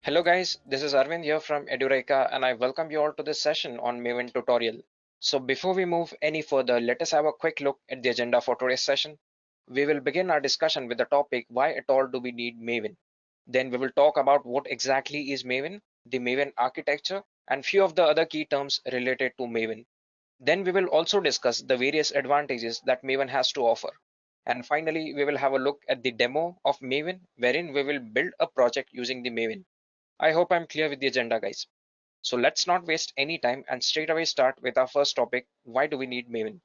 Hello guys, this is Arvind here from Edureka and I welcome you all to this session on Maven tutorial. So before we move any further, let us have a quick look at the agenda for today's session. We will begin our discussion with the topic, why at all do we need Maven? Then we will talk about what exactly is Maven, the Maven architecture, and few of the other key terms related to Maven. Then we will also discuss the various advantages that Maven has to offer. And finally, we will have a look at the demo of Maven, wherein we will build a project using the Maven. I hope I'm clear with the agenda, guys. So let's not waste any time and straight away start with our first topic. Why do we need Maven?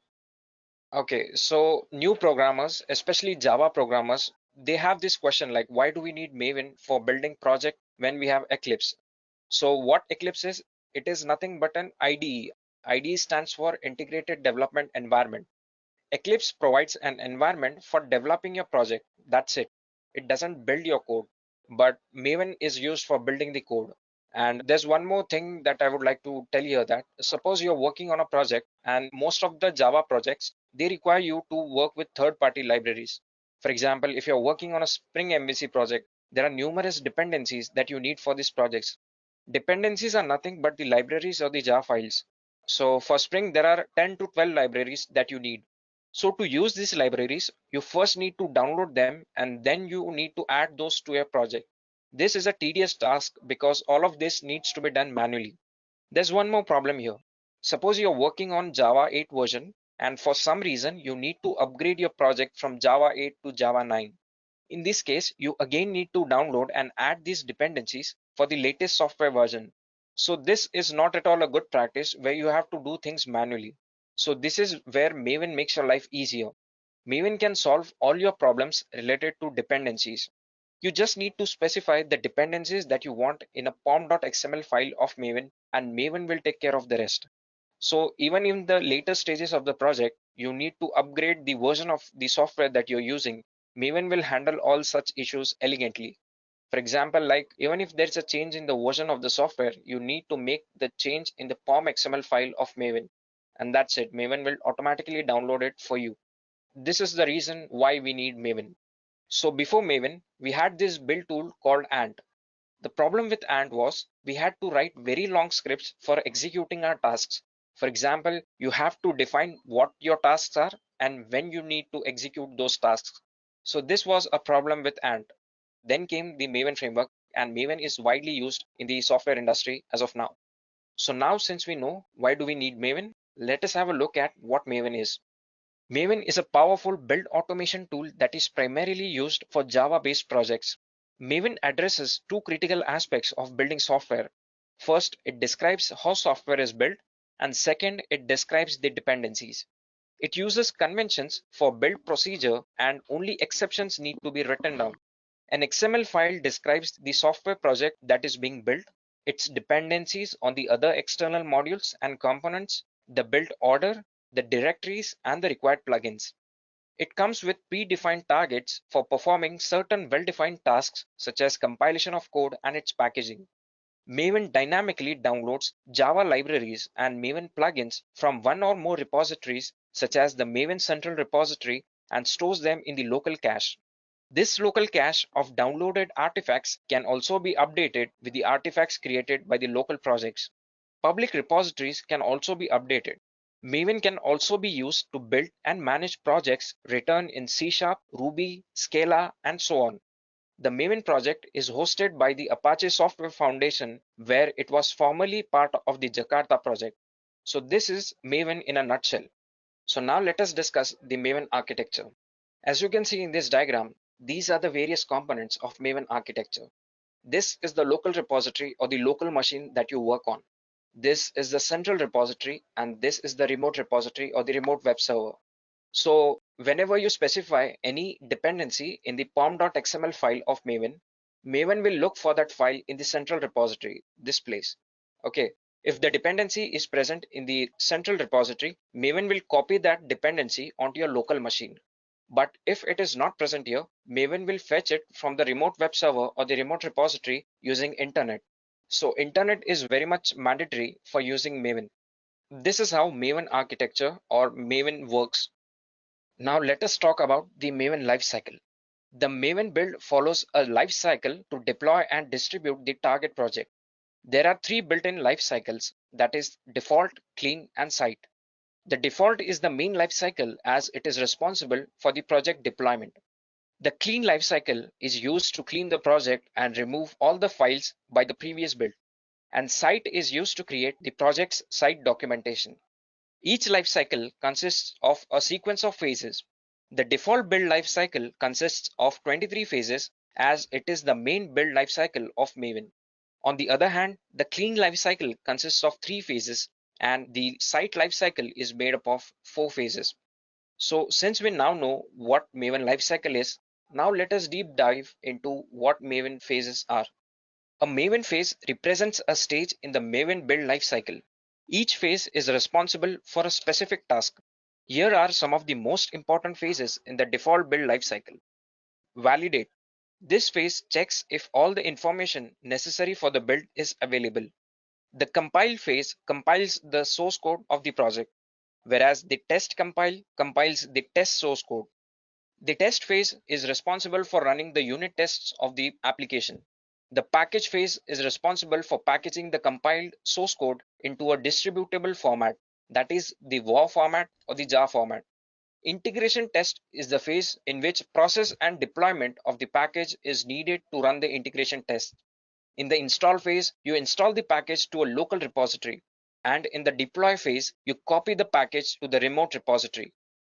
Okay, so new programmers, especially Java programmers, they have this question like, why do we need Maven for building project when we have Eclipse? So what Eclipse is? It is nothing but an IDE. IDE stands for Integrated Development Environment. Eclipse provides an environment for developing your project. That's it. It doesn't build your code, but Maven is used for building the code. And there's one more thing that I would like to tell you, that suppose you're working on a project and most of the Java projects, they require you to work with third-party libraries. For example, if you're working on a Spring MVC project, there are numerous dependencies that you need for these projects. Dependencies are nothing but the libraries or the jar files. So for Spring, there are 10 to 12 libraries that you need. So to use these libraries, you first need to download them and then you need to add those to your project. This is a tedious task because all of this needs to be done manually. There's one more problem here. Suppose you're working on Java 8 version and for some reason you need to upgrade your project from Java 8 to Java 9. In this case, you again need to download and add these dependencies for the latest software version. So this is not at all a good practice where you have to do things manually. So this is where Maven makes your life easier. Maven can solve all your problems related to dependencies. You just need to specify the dependencies that you want in a pom.xml file of Maven and Maven will take care of the rest. So even in the later stages of the project, you need to upgrade the version of the software that you're using. Maven will handle all such issues elegantly. For example, like even if there's a change in the version of the software, you need to make the change in the POM XML file of Maven. And that's it. Maven will automatically download it for you. This is the reason why we need Maven. So before Maven, we had this build tool called Ant. The problem with Ant was we had to write very long scripts for executing our tasks. For example, you have to define what your tasks are and when you need to execute those tasks. So this was a problem with Ant. Then came the Maven framework, and Maven is widely used in the software industry as of now. So now since we know why do we need Maven, let us have a look at what Maven is. Maven is a powerful build automation tool that is primarily used for Java-based projects. Maven addresses two critical aspects of building software. First, it describes how software is built, and second, it describes the dependencies. It uses conventions for build procedure and only exceptions need to be written down. An XML file describes the software project that is being built, its dependencies on the other external modules and components, the build order, the directories, and the required plugins. It comes with predefined targets for performing certain well-defined tasks such as compilation of code and its packaging. Maven dynamically downloads Java libraries and Maven plugins from one or more repositories such as the Maven Central Repository and stores them in the local cache. This local cache of downloaded artifacts can also be updated with the artifacts created by the local projects. Public repositories can also be updated. Maven can also be used to build and manage projects written in C#, Ruby, Scala, and so on. The Maven project is hosted by the Apache Software Foundation, where it was formerly part of the Jakarta project. So this is Maven in a nutshell. So now let us discuss the Maven architecture. As you can see in this diagram, these are the various components of Maven architecture. This is the local repository or the local machine that you work on. This is the central repository, and this is the remote repository or the remote web server. So whenever you specify any dependency in the pom.xml file of Maven, Maven will look for that file in the central repository, this place. Okay. If the dependency is present in the central repository, Maven will copy that dependency onto your local machine. But if it is not present here, Maven will fetch it from the remote web server or the remote repository using internet. So internet is very much mandatory for using Maven. This is how Maven architecture or Maven works. Now let us talk about the Maven lifecycle. The Maven build follows a life cycle to deploy and distribute the target project. There are three built-in life cycles, that is default, clean, and site. The default is the main life cycle as it is responsible for the project deployment. The clean life cycle is used to clean the project and remove all the files by the previous build. And site is used to create the project's site documentation. Each life cycle consists of a sequence of phases. The default build life cycle consists of 23 phases as it is the main build life cycle of Maven. On the other hand, the clean life cycle consists of 3 phases and the site life cycle is made up of 4 phases. So since we now know what Maven lifecycle is, now let us deep dive into what Maven phases are. A Maven phase represents a stage in the Maven build lifecycle. Each phase is responsible for a specific task. Here are some of the most important phases in the default build lifecycle. Validate. This phase checks if all the information necessary for the build is available. The compile phase compiles the source code of the project, whereas the test compile compiles the test source code. The test phase is responsible for running the unit tests of the application. The package phase is responsible for packaging the compiled source code into a distributable format, that is the WAR format or the jar format. Integration test is the phase in which process and deployment of the package is needed to run the integration test. In the install phase, you install the package to a local repository, and in the deploy phase, you copy the package to the remote repository.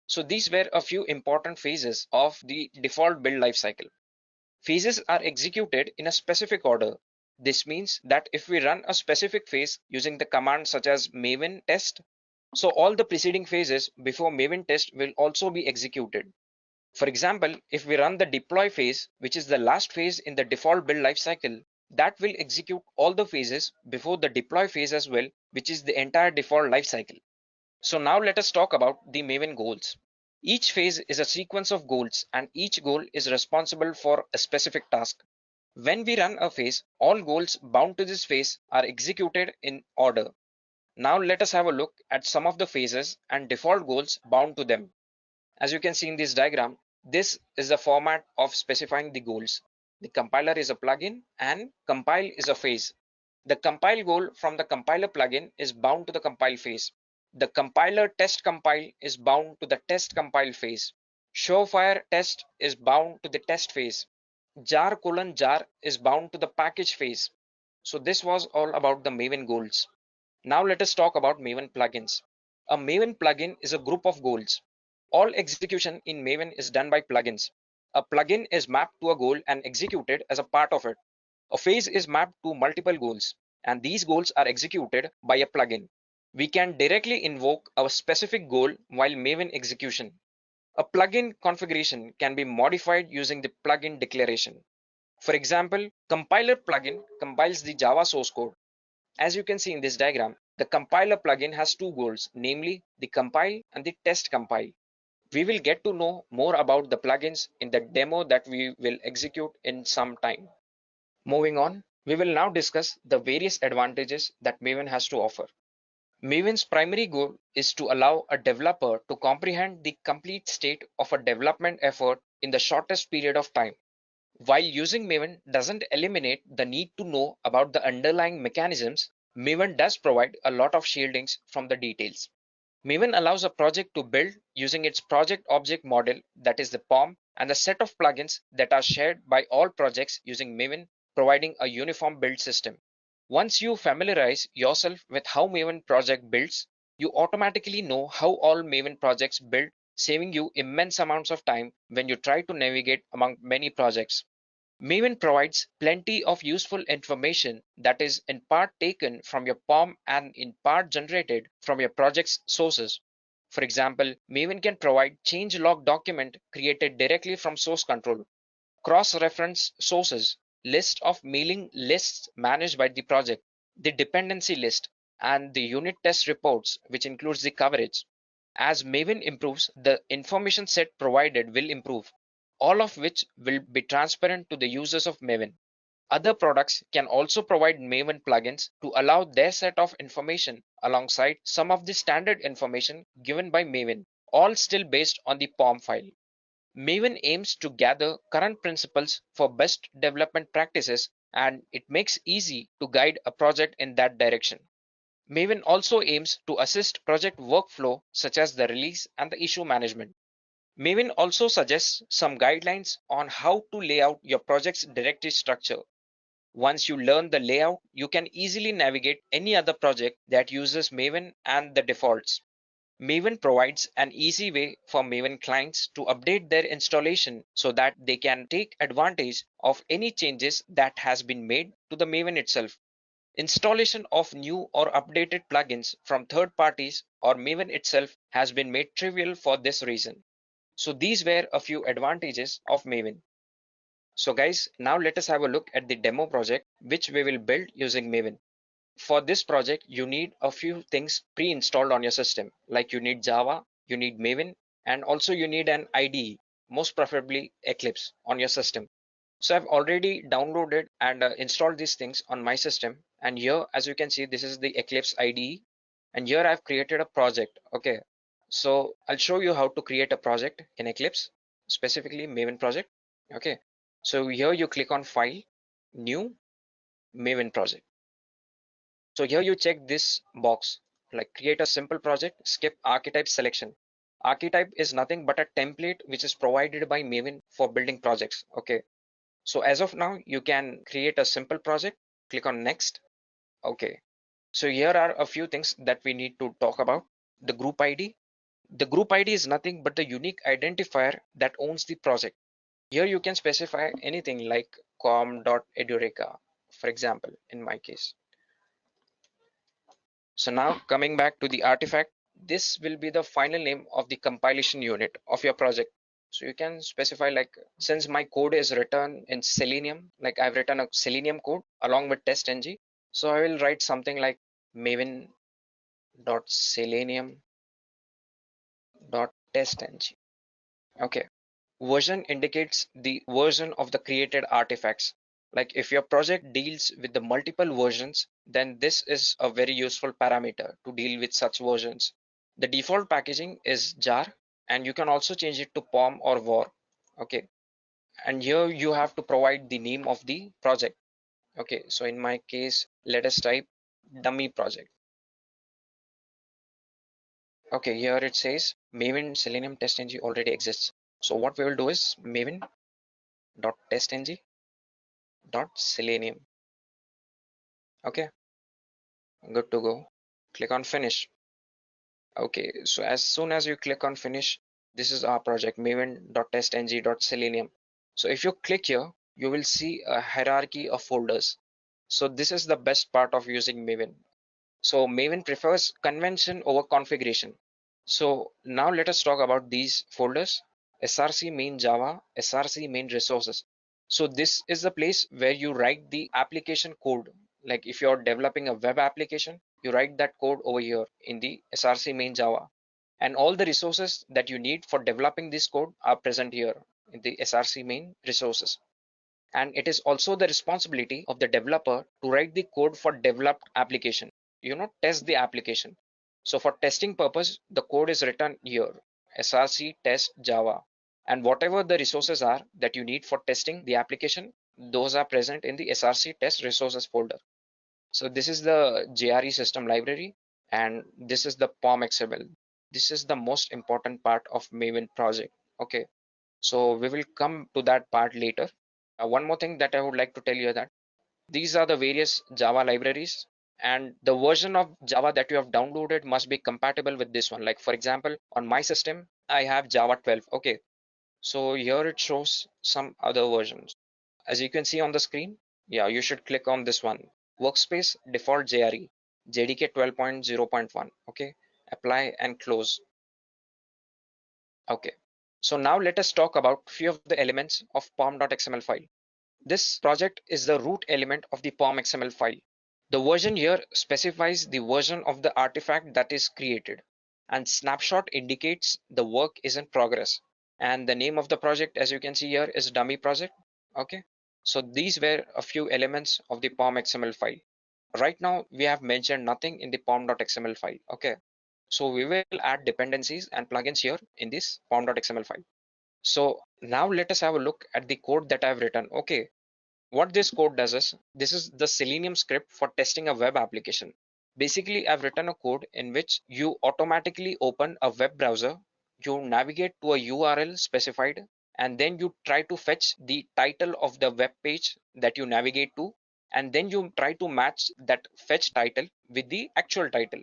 So these were a few important phases of the default build lifecycle. Phases are executed in a specific order. This means that if we run a specific phase using the command such as maven test, so all the preceding phases before maven test will also be executed. For example, if we run the deploy phase, which is the last phase in the default build lifecycle, that will execute all the phases before the deploy phase as well, which is the entire default lifecycle. So now let us talk about the Maven goals. Each phase is a sequence of goals and each goal is responsible for a specific task. When we run a phase, all goals bound to this phase are executed in order. Now let us have a look at some of the phases and default goals bound to them. As you can see in this diagram, this is the format of specifying the goals. The compiler is a plugin and compile is a phase. The compile goal from the compiler plugin is bound to the compile phase. The compiler test compile is bound to the test compile phase. Surefire test is bound to the test phase. jar::jar is bound to the package phase. So this was all about the Maven goals. Now let us talk about Maven plugins. A Maven plugin is a group of goals. All execution in Maven is done by plugins. A plugin is mapped to a goal and executed as a part of it. A phase is mapped to multiple goals, and these goals are executed by a plugin. We can directly invoke a specific goal while Maven execution. A plugin configuration can be modified using the plugin declaration. For example, compiler plugin compiles the Java source code. As you can see in this diagram, the compiler plugin has two goals, namely the compile and the test compile. We will get to know more about the plugins in the demo that we will execute in some time. Moving on, we will now discuss the various advantages that Maven has to offer. Maven's primary goal is to allow a developer to comprehend the complete state of a development effort in the shortest period of time. While using Maven doesn't eliminate the need to know about the underlying mechanisms, Maven does provide a lot of shieldings from the details. Maven allows a project to build using its project object model, that is the POM, and a set of plugins that are shared by all projects using Maven, providing a uniform build system. Once you familiarize yourself with how Maven project builds, you automatically know how all Maven projects build, saving you immense amounts of time when you try to navigate among many projects. Maven provides plenty of useful information that is in part taken from your POM and in part generated from your project's sources. For example, Maven can provide change log document created directly from source control, cross-reference sources, list of mailing lists managed by the project, the dependency list, and the unit test reports, which includes the coverage. As Maven improves, the information set provided will improve, all of which will be transparent to the users of Maven. Other products can also provide Maven plugins to allow their set of information alongside some of the standard information given by Maven, all still based on the POM file. Maven aims to gather current principles for best development practices, and it makes easy to guide a project in that direction. Maven also aims to assist project workflow such as the release and the issue management. Maven also suggests some guidelines on how to lay out your project's directory structure. Once you learn the layout, you can easily navigate any other project that uses Maven and the defaults. Maven provides an easy way for Maven clients to update their installation so that they can take advantage of any changes that has been made to the Maven itself. Installation of new or updated plugins from third parties or Maven itself has been made trivial for this reason. So these were a few advantages of Maven. So guys, now let us have a look at the demo project which we will build using Maven. For this project, you need a few things pre-installed on your system, like you need Java, you need Maven, and also you need an IDE, most preferably Eclipse on your system. So I've already downloaded and installed these things on my system. And here, as you can see, this is the Eclipse IDE. And here I've created a project. Okay. So I'll show you how to create a project in Eclipse, specifically Maven project. Okay. So here you click on File, New, Maven project. So here you check this box, like create a simple project, skip archetype selection. Archetype is nothing but a template which is provided by Maven for building projects. Okay. So as of now, you can create a simple project, click on next. Okay. So here are a few things that we need to talk about. The group ID. The group ID is nothing but the unique identifier that owns the project. Here you can specify anything like com.edureka, for example, in my case. So now coming back to the artifact, this will be the final name of the compilation unit of your project. So you can specify, like, since my code is written in Selenium, like I've written a Selenium code along with test-ng. So I will write something like maven.selenium.test-ng. Okay. Version indicates the version of the created artifacts. Like if your project deals with the multiple versions, then this is a very useful parameter to deal with such versions. The default packaging is jar, and you can also change it to POM or WAR. Okay. And here you have to provide the name of the project. Okay. So in my case, let us type dummy project. Okay. Here it says Maven Selenium test-ng already exists. So what we will do is maven.test-ng.selenium. Okay, good to go. Click on finish. Okay, so as soon as you click on finish, this is our project maven.test-ng.selenium. So if you click here, you will see a hierarchy of folders. So this is the best part of using Maven. So Maven prefers convention over configuration. So now let us talk about these folders: src main java, src main resources. So this is the place where you write the application code. Like if you're developing a web application, you write that code over here in the src main java, and all the resources that you need for developing this code are present here in the src main resources. And it is also the responsibility of the developer to write the code for developed application, test the application. So for testing purpose, the code is written here, src test java, and whatever the resources are that you need for testing the application, those are present in the src test resources folder. So this is the JRE system library, and this is the POM XML. This is the most important part of Maven project. Okay, so we will come to that part later. One more thing that I would like to tell you that these are the various Java libraries, and the version of Java that you have downloaded must be compatible with this one. Like for example, on my system, I have Java 12. Okay, so here it shows some other versions. As you can see on the screen, yeah, you should click on this one. Workspace default JRE, JDK 12.0.1. Okay, apply and close. Okay, so now let us talk about few of the elements of pom.xml file. This project is the root element of the POM XML file. The version here specifies the version of the artifact that is created, and snapshot indicates the work is in progress. And the name of the project, as you can see here, is dummy project. Okay, so these were a few elements of the POM XML file. Right now, we have mentioned nothing in the pom.xml file. Okay, so we will add dependencies and plugins here in this pom.xml file. So now let us have a look at the code that I've written. Okay, what this code does is, this is the Selenium script for testing a web application. Basically, I've written a code in which you automatically open a web browser, you navigate to a URL specified, and then you try to fetch the title of the web page that you navigate to, and then you try to match that fetch title with the actual title.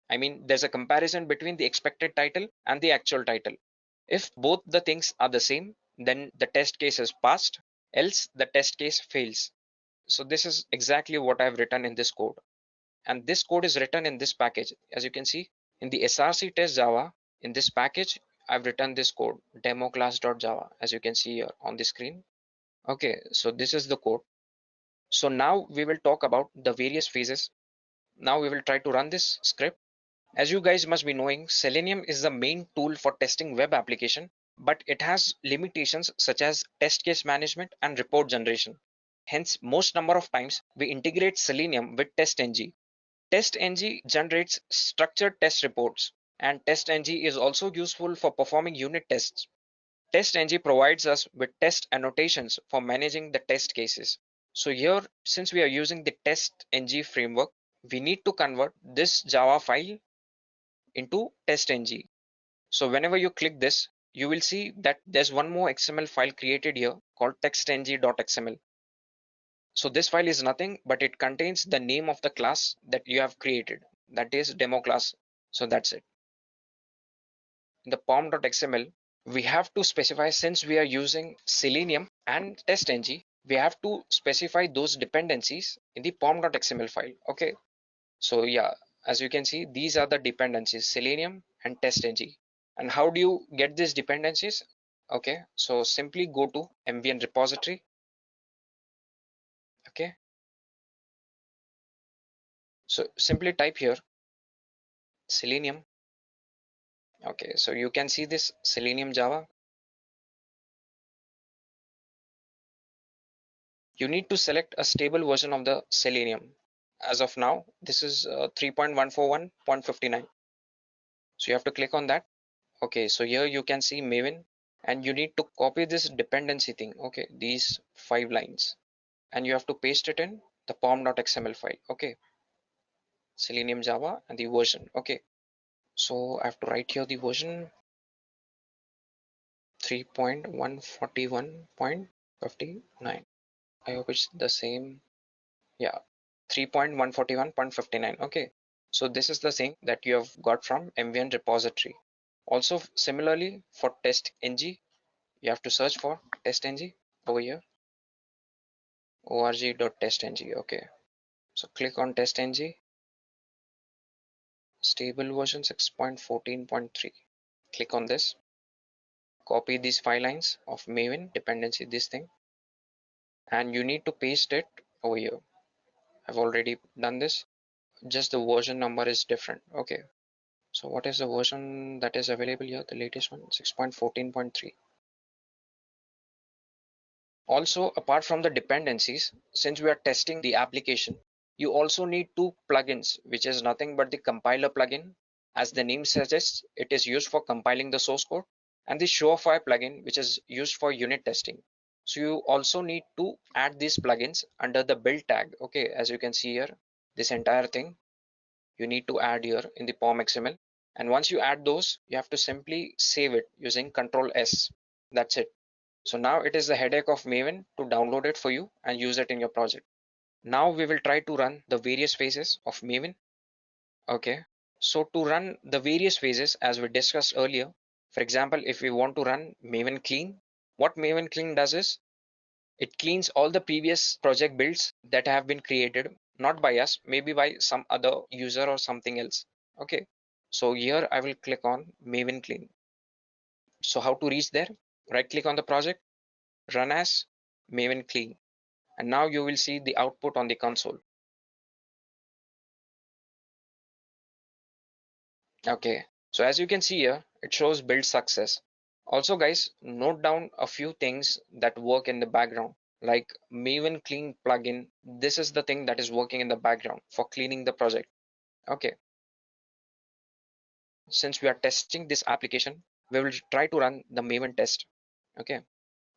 I mean, there's a comparison between the expected title and the actual title. If both the things are the same, then the test case is passed, else the test case fails. So this is exactly what I've written in this code. And this code is written in this package. As you can see in the src test Java, in this package, I've written this code, demo class.java, as you can see here on the screen. Okay, so this is the code. So now we will talk about the various phases. Now we will try to run this script. As you guys must be knowing, Selenium is the main tool for testing web application, but it has limitations such as test case management and report generation. Hence, most number of times we integrate Selenium with TestNG. TestNG generates structured test reports, and TestNG is also useful for performing unit tests. TestNG provides us with test annotations for managing the test cases. So here, since we are using the TestNG framework, we need to convert this Java file into TestNG. So whenever you click this, you will see that there's one more XML file created here called textng.xml. So this file is nothing, but it contains the name of the class that you have created, that is demo class. So that's it. In the pom.xml, we have to specify, since we are using Selenium and TestNG, we have to specify those dependencies in the pom.xml file. Okay, so yeah, as you can see, these are the dependencies, Selenium and TestNG. And how do you get these dependencies? Okay, so simply go to MVN repository. Okay, so simply type here Selenium. Okay, so you can see this Selenium Java. You need to select a stable version of the Selenium. As of now, this is 3.141.59. So you have to click on that. Okay, so here you can see Maven, and you need to copy this dependency thing. Okay, these 5 lines, and you have to paste it in the pom.xml file. Okay, Selenium Java and the version. Okay, so I have to write here the version 3.141.59. I hope it's the same. Yeah, 3.141.59. Okay, so this is the same that you have got from MVN repository. Also similarly for TestNG, you have to search for TestNG over here, org.testng. Okay, so click on TestNG, stable version 6.14.3. Click on this, copy these 5 lines of Maven dependency, this thing, and you need to paste it over here. I've already done this, just the version number is different. Okay, so what is the version that is available here? The latest one, 6.14.3. Also, apart from the dependencies, since we are testing the application, you also need 2 plugins, which is nothing but the compiler plugin. As the name suggests, it is used for compiling the source code, and the Surefire plugin, which is used for unit testing. So you also need to add these plugins under the build tag. Okay, as you can see here, this entire thing you need to add here in the POM XML. And once you add those, you have to simply save it using Control S. That's it. So now it is the headache of Maven to download it for you and use it in your project. Now we will try to run the various phases of Maven. Okay, so to run the various phases as we discussed earlier, for example, if we want to run Maven clean, what Maven clean does is it cleans all the previous project builds that have been created, not by us, maybe by some other user or something else. Okay, so here I will click on Maven clean. So how to reach there? Right click on the project, run as Maven clean, and now you will see the output on the console. Okay, so as you can see here, it shows build success. Also guys, note down a few things that work in the background, like Maven clean plugin. This is the thing that is working in the background for cleaning the project. Okay, since we are testing this application, we will try to run the Maven test. Okay.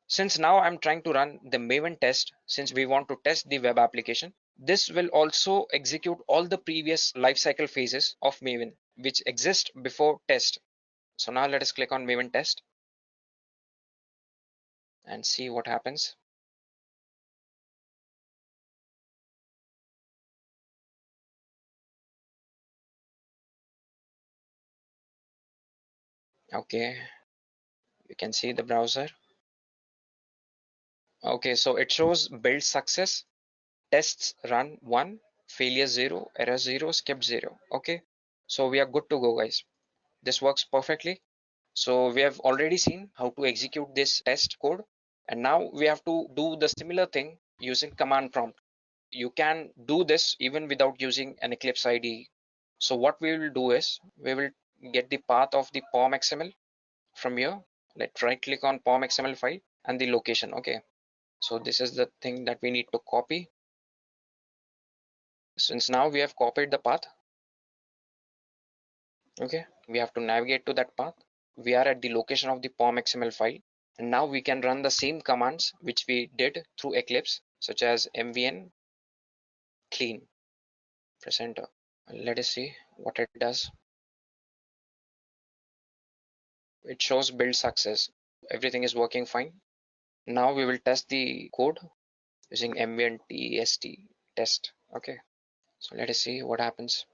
Since now I'm trying to run the Maven test, since we want to test the web application, this will also execute all the previous lifecycle phases of Maven which exist before test. So now let us click on Maven test and see what happens. Okay, you can see the browser. Okay, so it shows build success, tests run 1, failure 0, error 0, skip 0. Okay, so we are good to go, guys. This works perfectly. So we have already seen how to execute this test code, and now we have to do the similar thing using command prompt. You can do this even without using an Eclipse IDE. So what we will do is we will get the path of the POM XML from here. Let's right click on POM XML file and the location. Okay, so this is the thing that we need to copy. Since now we have copied the path, okay, we have to navigate to that path. We are at the location of the POM XML file, and now we can run the same commands which we did through Eclipse, such as mvn clean. Press enter. Let us see what it does. It shows build success. Everything is working fine. Now we will test the code using mvn test test. Okay, so let us see what happens.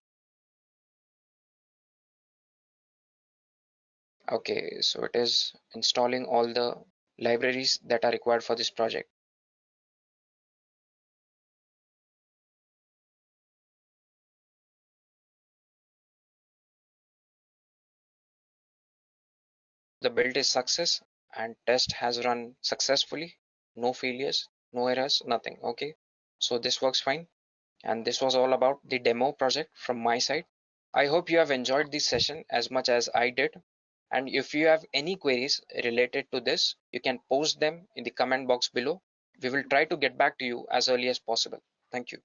Okay, so it is installing all the libraries that are required for this project. The build is success and test has run successfully. No failures, no errors, nothing. Okay, so this works fine. And this was all about the demo project from my side. I hope you have enjoyed this session as much as I did. And if you have any queries related to this, you can post them in the comment box below. We will try to get back to you as early as possible. Thank you.